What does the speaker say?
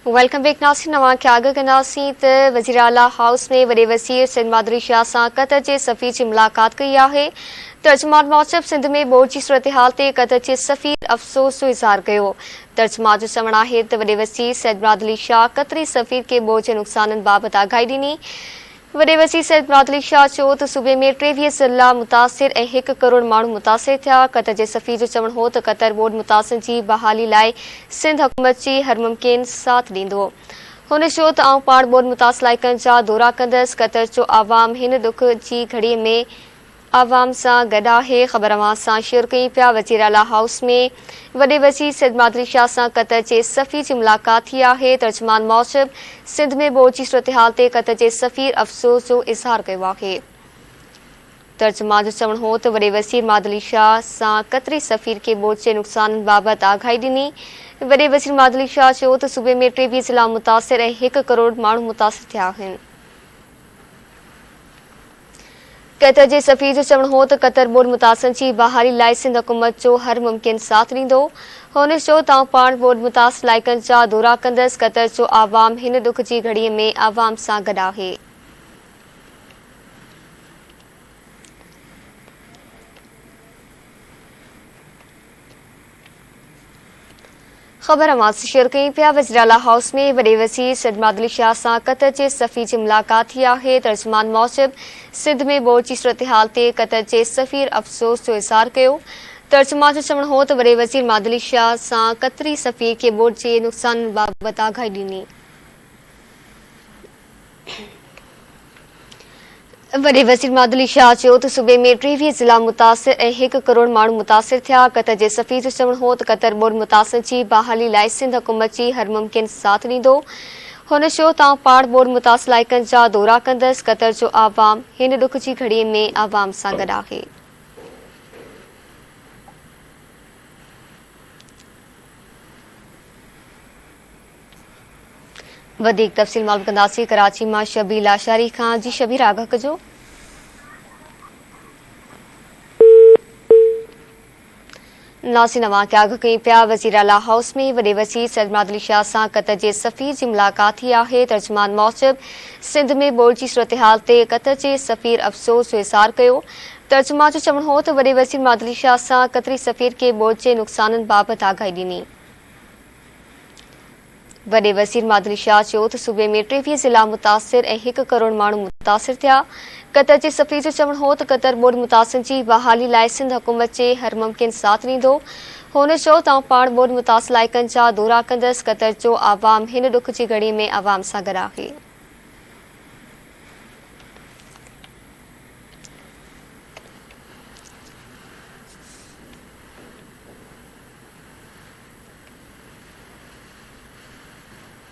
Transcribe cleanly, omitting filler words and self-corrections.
Welcome back नासी नवा क्या आग कंदासीं त वज़ीर आला हाउस में वॾे वज़ीर सिंध मादरी शाह सां क़तर जे सफ़ीर जी मुलाक़ात कई आहे। तर्जुमान मूजिब सिंध में ॿोड़ जी सूरतहाल ते क़तर जे सफ़ीर अफ़सोस जो इज़हार कयो। तर्जुमान जो चवणु आहे त वॾे वज़ीर सैद मादली शाह क़तरी सफ़ीर खे ॿोड़ जे नुक़साननि बाबति आगाही ॾिनी। वॾे वज़ीर सैद मादली शाह चयो त सूबे में 23 ज़िला मुतासिर ऐं 1 करोड़ माण्हू मुतासिर थिया। क़तर जे सफ़ीर जो चवणु हो त क़तर ॿोड़ मुतासिर जी बहाली लाइ सिंध हुकूमत जी हर मुमकिन साथ ॾींदो। हुन चयो त आउं पाण ॿोड़ मुतासिर इलाइक़नि जा दौरा कंदसि। क़तर जो आवाम हिन ॾुख जी घड़ीअ में आवाम सां गॾु आहे। ख़बर अवां सां शेयर कई पिया। वज़ीर आला हाउस में वॾे वज़ीर सैद मादरी शाह सां क़तर जे सफ़ीर जी मुलाक़ात थी आहे। तर्जुमान मूजिब सिंध में ॿोड़ जी सूरतहाल ते क़तर जे सफ़ीर अफ़सोस जो इज़हार कयो आहे। तर्जुमान जो चवणु हो त वॾे वज़ीर मादली शाह सां क़तरी सफ़ीर खे ॿोड़ जे नुक़साननि बाबति आगाही ॾिनी। वॾे वज़ीर मादली शाह चयो त सूबे में 23 ज़िला मुतासिर ऐं 1 करोड़ माण्हू मुतासिर थिया आहिनि। क़तर जे सफ़ीर जो चवणु हो त क़तर ॿोड़ मुतासिर जी बहाली लाइ सिंध हुकूमत जो हर मुमकिन साथ ॾींदो। हुन चयो त आउं पाण ॿोड़ मुतासिर इलाइक़नि जा दौरा कंदसि। क़तर जो आवाम हिन ॾुख जी घड़ीअ में आवाम सां गॾु आहे। ख़बर अवां सां शेयर कई पिया। वज़ीर आला हाउस में वॾे वज़ीर सैद मादली शाह सां क़तर जे सफ़ीर जी मुलाक़ात थी आहे। तर्जुमान मूजिब सिंध में ॿोड़ जी सूरतहाल ते क़तर जे सफ़ीर अफ़सोस जो इज़हार कयो। तर्जुमान जो चवणु हो त वॾे वज़ीर मादली शाह सां क़तरी सफ़ीर खे ॿोड़ जे नुक़साननि बाबति आगाही ॾिनी। वॾे वज़ीर मादली शाह चयो त सूबे में 23 ज़िला मुतासिर ऐं 1 करोड़ माण्हू मुतासिर थिया। क़तर जे सफ़ीर जो चवणु हो त क़तर ॿोड़ मुतासिर जी बहाली लाइ सिंध हुकूमत जी हर मुमकिन साथ ॾींदो। हुन चयो त आउं पाण ॿोड़ मुतासिर इलाइक़नि जा दौरा कंदसि। क़तर जो आवाम हिन ॾुख जी घड़ीअ में आवाम सां गॾु आहे। वधीक तफ़सील मालूम कंदासीं कराची मां शबीर लाशारी खां। जी शबीर आगाह कजो। नासिन अवां खे आगाह कई पिया। वज़ीर आला हाउस में वॾे वज़ीर सैद मादली शाह सां क़तर जे सफ़ीर जी मुलाक़ात थी आहे। तर्जुमान मूजिब सिंध में ॿोड़ जी सूरतहाल ते क़तर जे सफ़ीर अफ़सोस जो इज़हार कयो। तर्जुमान जो चवणु हो त वॾे वज़ीर मादली शाह सां क़तरी सफ़ीर खे ॿोड़ जे नुक़साननि बाबति आगाही ॾिनी। वॾे वज़ीर मादली शाह चयो त सूबे में 23 ज़िला मुतासिर ऐं 1 करोड़ माण्हू मुतासिर थिया। क़तर जे सफ़ीर जो चवणु हो त क़तर ॿोड़ मुतासिर जी बहाली लाइ सिंध हुकूमत जे हर मुमकिन साथ ॾींदो। हुन चयो त आउं पाण ॿोड़ मुतासिर इलाइक़नि जा दौरा कंदसि। क़तर जो आवाम हिन ॾुख जी घड़ीअ में आवाम सां गॾु आहे।